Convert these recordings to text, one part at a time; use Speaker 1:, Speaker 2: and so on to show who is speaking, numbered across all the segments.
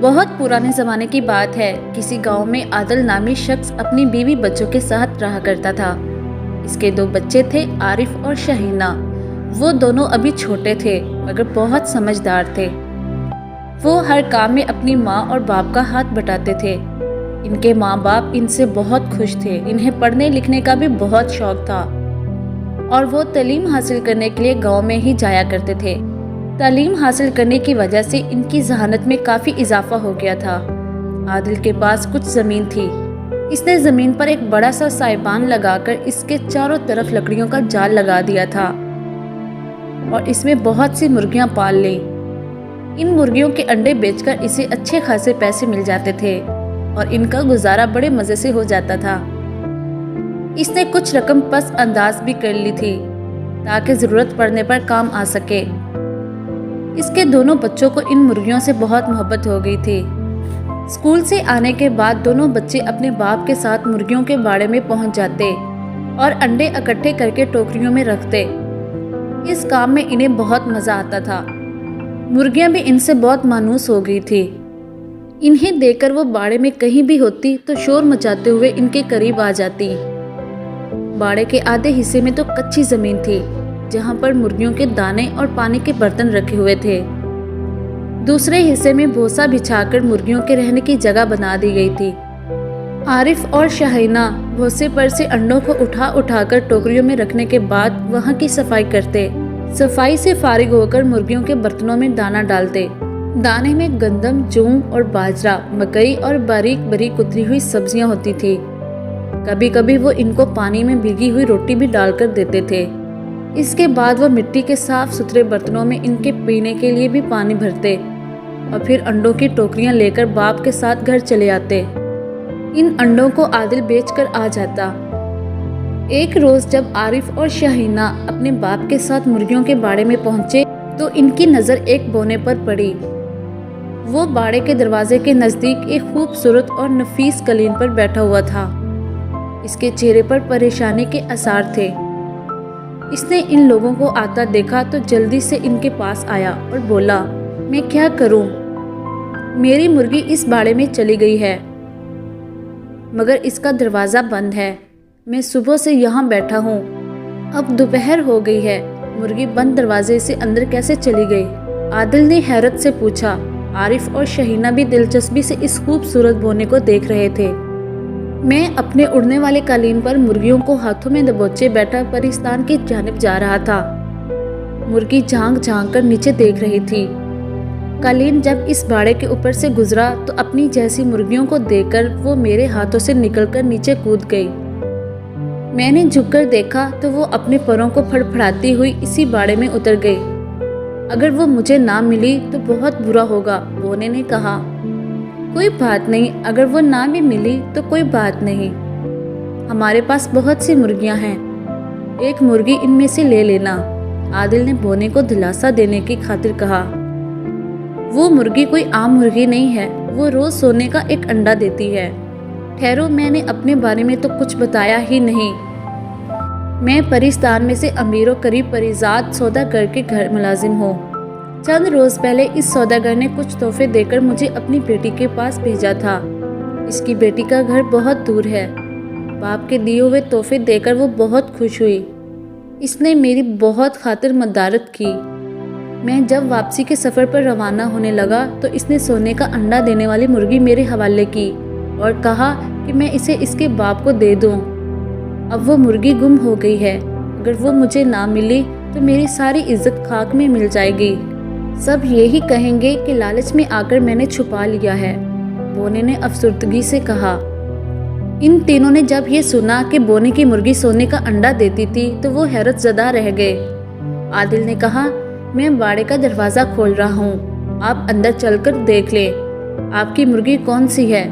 Speaker 1: بہت پرانے زمانے کی بات ہے۔ کسی گاؤں میں عادل نامی شخص اپنی بیوی بچوں کے ساتھ رہا کرتا تھا۔ اس کے 2 بچے تھے، عارف اور شہینہ۔ وہ دونوں ابھی چھوٹے تھے مگر بہت سمجھدار تھے۔ وہ ہر کام میں اپنی ماں اور باپ کا ہاتھ بٹاتے تھے۔ ان کے ماں باپ ان سے بہت خوش تھے۔ انہیں پڑھنے لکھنے کا بھی بہت شوق تھا اور وہ تعلیم حاصل کرنے کے لیے گاؤں میں ہی جایا کرتے تھے۔ تعلیم حاصل کرنے کی وجہ سے ان کی ذہانت میں کافی اضافہ ہو گیا تھا۔ عادل کے پاس کچھ زمین تھی۔ اس نے زمین پر ایک بڑا سا سائبان لگا کر اس کے چاروں طرف لکڑیوں کا جال لگا دیا تھا اور اس میں بہت سی مرغیاں پال لیں۔ ان مرغیوں کے انڈے بیچ کر اسے اچھے خاصے پیسے مل جاتے تھے اور ان کا گزارا بڑے مزے سے ہو جاتا تھا۔ اس نے کچھ رقم پس انداز بھی کر لی تھی تاکہ ضرورت پڑنے پر کام آ سکے۔ اس کے دونوں بچوں کو ان مرغیوں سے بہت محبت ہو گئی تھی۔ اسکول سے آنے کے بعد دونوں بچے اپنے باپ کے ساتھ مرغیوں کے باڑے میں پہنچ جاتے اور انڈے اکٹھے کر کے ٹوکریوں میں رکھتے۔ اس کام میں انہیں بہت مزہ آتا تھا۔ مرغیاں بھی ان سے بہت مانوس ہو گئی تھی۔ انہیں دیکھ کر وہ باڑے میں کہیں بھی ہوتی تو شور مچاتے ہوئے ان کے قریب آ جاتی۔ باڑے کے آدھے حصے میں تو کچی زمین تھی جہاں پر مرغیوں کے دانے اور پانی کے برتن رکھے ہوئے تھے۔ دوسرے حصے میں بھوسا بچھا کر مرغیوں کے رہنے کی جگہ بنا دی گئی تھی۔ عارف اور شہینہ بھوسے پر سے انڈوں کو اٹھا کر ٹوکریوں میں رکھنے کے بعد وہاں کی صفائی کرتے۔ صفائی سے فارغ ہو کر مرغیوں کے برتنوں میں دانا ڈالتے۔ دانے میں گندم، جوں اور باجرہ، مکئی اور باریک باریک کتری ہوئی سبزیاں ہوتی تھی۔ کبھی کبھی وہ ان کو پانی میں بھیگی ہوئی روٹی بھی ڈال کر دیتے تھے۔ اس کے بعد وہ مٹی کے صاف ستھرے برتنوں میں ان کے پینے کے لیے بھی پانی بھرتے اور پھر انڈوں کی ٹوکریاں لے کر باپ کے ساتھ گھر چلے آتے۔ ان انڈوں کو عادل بیچ کر آ جاتا۔ ایک روز جب عارف اور شہینہ اپنے باپ کے ساتھ مرغیوں کے باڑے میں پہنچے تو ان کی نظر ایک بونے پر پڑی۔ وہ باڑے کے دروازے کے نزدیک ایک خوبصورت اور نفیس قالین پر بیٹھا ہوا تھا۔ اس کے چہرے پر پریشانی کے آثار تھے۔ اس نے ان لوگوں کو آتا دیکھا تو جلدی سے ان کے پاس آیا اور بولا، میں کیا کروں؟ میری مرغی اس باڑے میں چلی گئی ہے مگر اس کا دروازہ بند ہے۔ میں صبح سے یہاں بیٹھا ہوں، اب دوپہر ہو گئی ہے، مرغی بند دروازے سے اندر کیسے چلی گئی؟ عادل نے حیرت سے پوچھا۔ عارف اور شہینہ بھی دلچسپی سے اس خوبصورت بونے کو دیکھ رہے تھے۔ میں اپنے اڑنے والے قالین پر مرغیوں کو ہاتھوں میں دبوچے بیٹھا پرستان کی جانب جا رہا تھا۔ مرغی جھانک جھانک کر نیچے دیکھ رہی تھی۔ قالین جب اس باڑے کے اوپر سے گزرا تو اپنی جیسی مرغیوں کو دیکھ کر وہ میرے ہاتھوں سے نکل کر نیچے کود گئی۔ میں نے جھک کر دیکھا تو وہ اپنے پروں کو پھڑپھڑاتی ہوئی اسی باڑے میں اتر گئی۔ اگر وہ مجھے نہ ملی تو بہت برا ہوگا، بونے نے کہا۔ کوئی بات نہیں، اگر وہ نہ بھی ملی تو کوئی بات نہیں، ہمارے پاس بہت سی مرغیاں ہیں، ایک مرغی ان میں سے لے لینا، عادل نے بونے کو دلاسا دینے کی خاطر کہا۔ وہ مرغی کوئی عام مرغی نہیں ہے، وہ روز سونے کا ایک انڈا دیتی ہے۔ ٹھہرو، میں نے اپنے بارے میں تو کچھ بتایا ہی نہیں۔ میں پرستان میں سے امیر و قریب پریزاد سوداگر کے گھر ملازم ہوں۔ چند روز پہلے اس سوداگر نے کچھ تحفے دے کر مجھے اپنی بیٹی کے پاس بھیجا تھا۔ اس کی بیٹی کا گھر بہت دور ہے۔ باپ کے دیے ہوئے تحفے دے کر وہ بہت خوش ہوئی۔ اس نے میری بہت خاطر مدارت کی۔ میں جب واپسی کے سفر پر روانہ ہونے لگا تو اس نے سونے کا انڈا دینے والی مرغی میرے حوالے کی اور کہا کہ میں اسے اس کے باپ کو دے دوں۔ اب وہ مرغی گم ہو گئی ہے، اگر وہ مجھے نہ ملی تو میری ساری عزت خاک میں مل جائے گی۔ سب یہی کہیں گے کہ لالچ میں آ کر میں نے چھپا لیا ہے، بونے نے افسردگی سے کہا۔ ان تینوں نے جب یہ سنا کہ بونے کی مرغی سونے کا انڈا دیتی تھی تو وہ حیرت زدہ رہ گئے۔ عادل نے کہا، میں باڑے کا دروازہ کھول رہا ہوں، آپ اندر چل کر دیکھ لیں، آپ کی مرغی کون سی ہے؟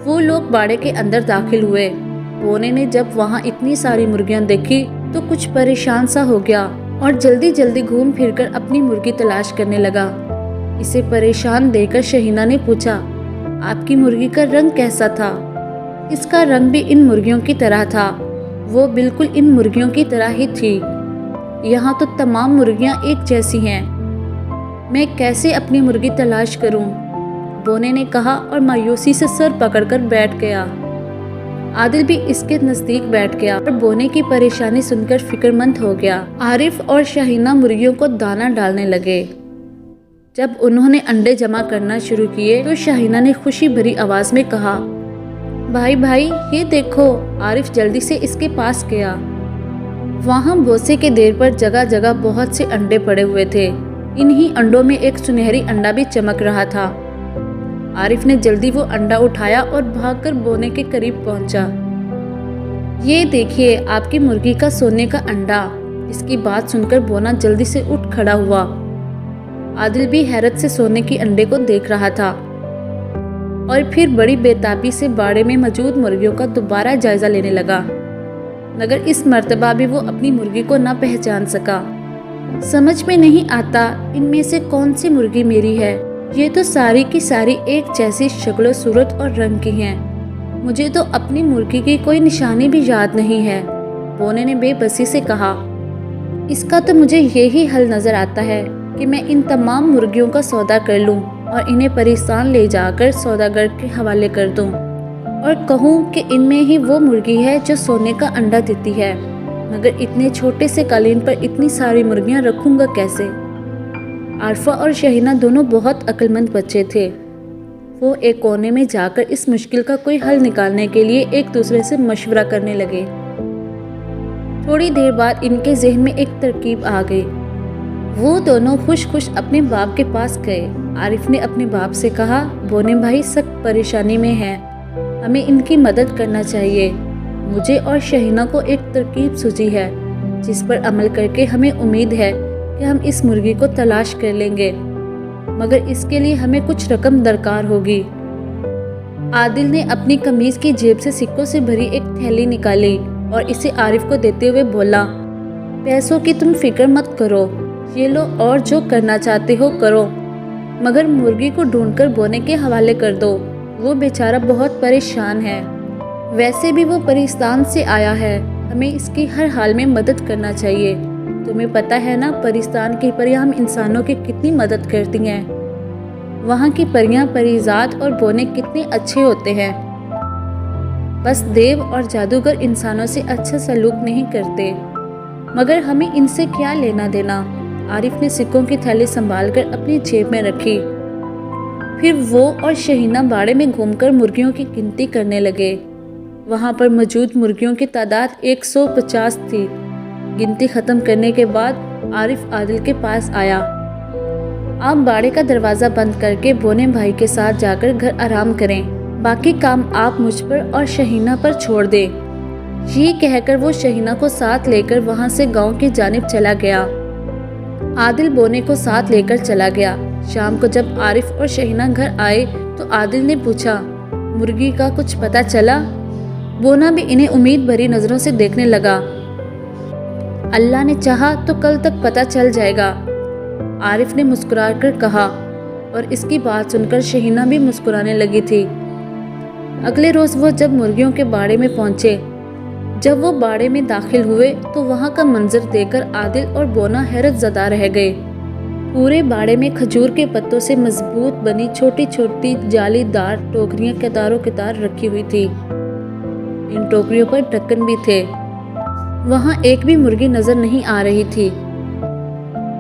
Speaker 1: وہ لوگ باڑے کے اندر داخل ہوئے۔ بونے نے جب وہاں اتنی ساری مرغیاں دیکھی تو کچھ پریشان سا ہو گیا اور جلدی جلدی گھوم پھر کر اپنی مرغی تلاش کرنے لگا۔ اسے پریشان دیکھ کر شہینہ نے پوچھا، آپ کی مرغی کا رنگ کیسا تھا؟ اس کا رنگ بھی ان مرغیوں کی طرح تھا، وہ بالکل ان مرغیوں کی طرح ہی تھی۔ یہاں تو تمام مرغیاں ایک جیسی ہیں، میں کیسے اپنی مرغی تلاش کروں؟ بونے نے کہا اور مایوسی سے سر پکڑ کر بیٹھ گیا۔ عادل بھی اس کے نزدیک بیٹھ گیا اور بونے کی پریشانی سن کر فکر مند ہو گیا۔ عارف اور شہینہ مرغیوں کو دانہ ڈالنے لگے۔ جب انہوں نے انڈے جمع کرنا شروع کیے تو شہینہ نے خوشی بھری آواز میں کہا، بھائی بھائی یہ دیکھو۔ عارف جلدی سے اس کے پاس گیا۔ وہاں بوسے کے دیر پر جگہ جگہ بہت سے انڈے پڑے ہوئے تھے۔ انہی انڈوں میں ایک سنہری انڈا بھی چمک رہا تھا۔ عارف نے جلدی وہ انڈا اٹھایا اور بھاگ کر بونے کے قریب پہنچا۔ یہ دیکھیے آپ کی مرغی کا سونے کا انڈا۔ اس کی بات سن کر بونا جلدی سے اٹھ کھڑا ہوا۔ عادل بھی حیرت سے سونے کی انڈے کو دیکھ رہا تھا اور پھر بڑی بےتابی سے باڑے میں موجود مرغیوں کا دوبارہ جائزہ لینے لگا، مگر اس مرتبہ بھی وہ اپنی مرغی کو نہ پہچان سکا۔ سمجھ میں نہیں آتا ان میں سے کون سی مرغی میری ہے۔ یہ تو ساری کی ساری ایک جیسی شکل و صورت اور رنگ کی ہیں۔ مجھے تو اپنی مرغی کی کوئی نشانی بھی یاد نہیں ہے۔ بونے نے بے بسی سے کہا، اس کا تو مجھے یہی حل نظر آتا ہے کہ میں ان تمام مرغیوں کا سودا کر لوں اور انہیں پریستان لے جا کر سوداگر کے حوالے کر دوں اور کہوں کہ ان میں ہی وہ مرغی ہے جو سونے کا انڈا دیتی ہے، مگر اتنے چھوٹے سے قالین پر اتنی ساری مرغیاں رکھوں گا کیسے؟ عارفہ اور شہینہ دونوں بہت عقل مند بچے تھے۔ وہ ایک کونے میں جا کر اس مشکل کا کوئی حل نکالنے کے لیے ایک دوسرے سے مشورہ کرنے لگے۔ تھوڑی دیر بعد ان کے ذہن میں ایک ترکیب آ گئی۔ وہ دونوں خوش خوش اپنے باپ کے پاس گئے۔ عارف نے اپنے باپ سے کہا، بونے بھائی سخت پریشانی میں ہیں، ہمیں ان کی مدد کرنا چاہیے۔ مجھے اور شہینہ کو ایک ترکیب سوچی ہے جس پر عمل کر کے ہمیں امید ہے کہ ہم اس مرغی کو تلاش کر لیں گے، مگر اس کے لیے ہمیں کچھ رقم درکار ہوگی۔ عادل نے اپنی قمیض کی جیب سے سکوں سے بھری ایک تھیلی نکالی اور اسے عارف کو دیتے ہوئے بولا، پیسوں کی تم فکر مت کرو، یہ لو اور جو کرنا چاہتے ہو کرو، مگر مرغی کو ڈھونڈ کر بونے کے حوالے کر دو۔ وہ بیچارہ بہت پریشان ہے، ویسے بھی وہ پریستان سے آیا ہے، ہمیں اس کی ہر حال میں مدد کرنا چاہیے۔ تمہیں پتہ ہے نا پریستان کی پریاں ہم انسانوں کی کتنی مدد کرتی ہیں، وہاں کی پریاں پریزاد اور بونے کتنے اچھے ہوتے ہیں، بس دیو اور جادوگر انسانوں سے اچھا سلوک نہیں کرتے، مگر ہمیں ان سے کیا لینا دینا۔ عارف نے سکوں کی تھیلی سنبھال کر اپنی جیب میں رکھی۔ پھر وہ اور شہینہ باڑے میں گھوم کر مرغیوں کی گنتی کرنے لگے۔ وہاں پر موجود مرغیوں کی تعداد 150 تھی۔ گنتی ختم کرنے کے بعد عارف عادل کے پاس آیا، آپ باڑے کا دروازہ بند کر کے بونے بھائی کے ساتھ جا کر گھر آرام کریں، باقی کام آپ مجھ پر اور شہینہ پر چھوڑ دیں۔ یہ کہہ کر وہ شہینہ کو ساتھ لے کر وہاں سے گاؤں کی جانب چلا گیا۔ عادل بونے کو ساتھ لے کر چلا گیا۔ شام کو جب عارف اور شہینہ گھر آئے تو عادل نے پوچھا، مرغی کا کچھ پتہ چلا؟ بونا بھی انہیں امید بھری نظروں سے دیکھنے لگا، اللہ نے چاہا تو کل تک پتہ چل جائے گا، عارف نے مسکرا کر کہا، اور اس کی بات سن کر شہینہ بھی مسکرانے لگی تھی۔ اگلے روز وہ جب مرغیوں کے باڑے میں پہنچے، جب وہ باڑے میں داخل ہوئے تو وہاں کا منظر دیکھ کر عادل اور بونا حیرت زدہ رہ گئے۔ پورے باڑے میں کھجور کے پتوں سے مضبوط بنی چھوٹی چھوٹی جالی دار ٹوکریاں قطاروں قطار رکھی ہوئی تھی۔ ان ٹوکریوں پر ڈھکن بھی تھے۔ وہاں ایک بھی مرغی نظر نہیں آ رہی تھی،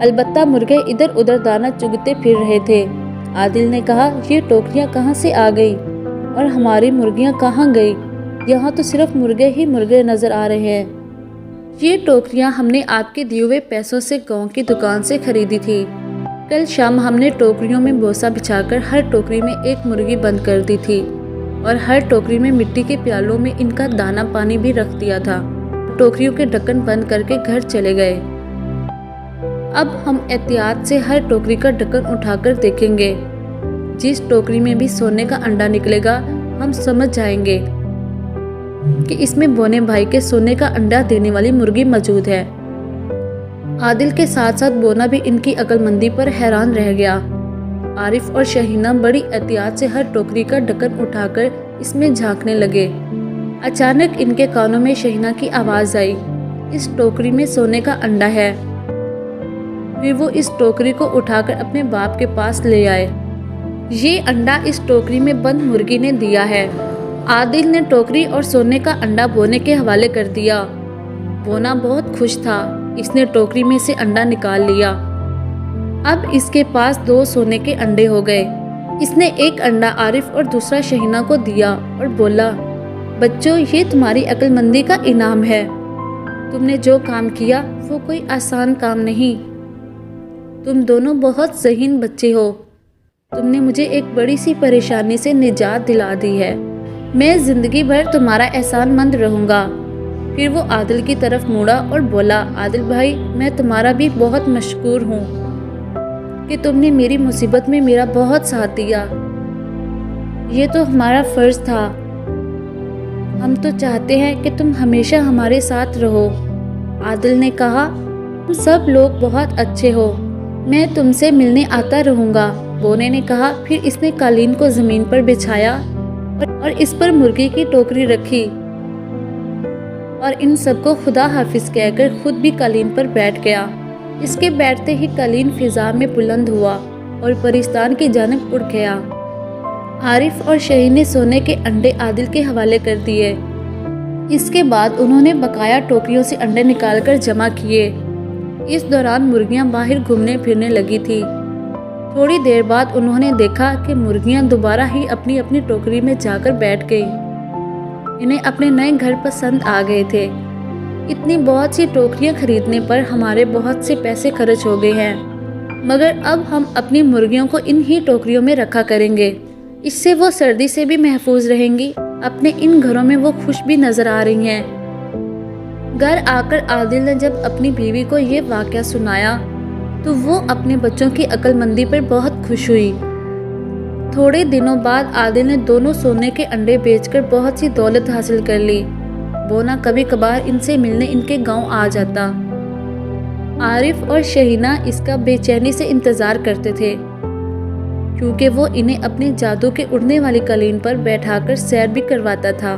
Speaker 1: البتہ مرغے ادھر ادھر دانہ چگتے پھر رہے تھے۔ عادل نے کہا، یہ ٹوکریاں کہاں سے آ گئی اور ہماری مرغیاں کہاں گئی؟ یہاں تو صرف مرغے ہی مرغے نظر آ رہے ہیں۔ یہ ٹوکریاں ہم نے آپ کے دیے ہوئے پیسوں سے گاؤں کی دکان سے خریدی تھی۔ کل شام ہم نے ٹوکریوں میں بوسا بچھا کر ہر ٹوکری میں ایک مرغی بند کر دی تھی اور ہر ٹوکری میں مٹی کے پیالوں میں ان کا دانہ پانی بھی رکھ دیا تھا۔ ٹوکریوں کے ڈھکن بند کر کے گھر چلے گئے۔ اب ہم احتیاط سے ہر ٹوکری کا ڈھکن اٹھا کر دیکھیں گے، جس ٹوکری میں بھی سونے کا انڈا نکلے گا ہم سمجھ جائیں گے کہ اس میں بونے بھائی کے سونے کا انڈا دینے والی مرغی موجود ہے۔ عادل کے ساتھ ساتھ بونا بھی ان کی عقل مندی پر حیران رہ گیا۔ عارف اور شہینہ بڑی احتیاط سے ہر ٹوکری کا ڈھکن اٹھا کر اس میں جھانکنے لگے۔ اچانک ان کے کانوں میں شہینہ کی آواز آئی، اس ٹوکری میں سونے کا انڈا ہے۔ پھر وہ اس ٹوکری کو اٹھا کر اپنے باپ کے پاس لے آئے۔ یہ انڈا اس ٹوکری میں بند مرغی نے دیا ہے۔ عادل نے ٹوکری اور سونے کا انڈا بونے کے حوالے کر دیا۔ بونا بہت خوش تھا، اس نے ٹوکری میں سے انڈا نکال لیا۔ اب اس کے پاس 2 سونے کے انڈے ہو گئے۔ اس نے ایک انڈا عارف اور دوسرا شہینہ کو دیا اور بولا، بچوں یہ تمہاری عقل مندی کا انعام ہے۔ تم نے جو کام کیا وہ کوئی آسان کام نہیں۔ تم دونوں بہت ذہین بچے ہو۔ تم نے مجھے ایک بڑی سی پریشانی سے نجات دلا دی ہے۔ میں زندگی بھر تمہارا احسان مند رہوں گا۔ پھر وہ عادل کی طرف مڑا اور بولا، عادل بھائی میں تمہارا بھی بہت مشکور ہوں کہ تم نے میری مصیبت میں میرا بہت ساتھ دیا۔ یہ تو ہمارا فرض تھا۔ ہم تو چاہتے ہیں کہ تم ہمیشہ ہمارے ساتھ رہو۔ عادل نے کہا، تم سب لوگ بہت اچھے ہو، میں تم سے ملنے آتا رہوں گا۔ بونے نے کہا۔ پھر اس نے قالین کو زمین پر بچھایا اور اس پر مرغی کی ٹوکری رکھی اور ان سب کو خدا حافظ کہہ کر خود بھی قالین پر بیٹھ گیا۔ اس کے بیٹھتے ہی قالین فضا میں بلند ہوا اور پرستان کی جانب اڑ گیا۔ عارف اور شہین نے سونے کے انڈے عادل کے حوالے کر دیے۔ اس کے بعد انہوں نے بقایا ٹوکریوں سے انڈے نکال کر جمع کیے۔ اس دوران مرغیاں باہر گھومنے پھرنے لگی تھی۔ تھوڑی دیر بعد انہوں نے دیکھا کہ مرغیاں دوبارہ ہی اپنی اپنی ٹوکری میں جا کر بیٹھ گئیں۔ انہیں اپنے نئے گھر پسند آ گئے تھے۔ اتنی بہت سی ٹوکریاں خریدنے پر ہمارے بہت سے پیسے خرچ ہو گئے ہیں، مگر اب ہم اپنی مرغیوں کو ان ہی ٹوکریوں میں رکھا کریں گے۔ اس سے وہ سردی سے بھی محفوظ رہیں گی۔ اپنے ان گھروں میں وہ خوش بھی نظر آ رہی ہیں۔ گھر آ کر عادل نے جب اپنی بیوی کو یہ واقعہ سنایا تو وہ اپنے بچوں کی عقل مندی پر بہت خوش ہوئی۔ تھوڑے دنوں بعد عادل نے دونوں سونے کے انڈے بیچ کر بہت سی دولت حاصل کر لی۔ بونا کبھی کبھار ان سے ملنے ان کے گاؤں آ جاتا۔ عارف اور شہینہ اس کا بے چینی سے انتظار کرتے تھے، کیونکہ وہ انہیں اپنے جادو کے اڑنے والی قالین پر بیٹھا کر سیر بھی کرواتا تھا۔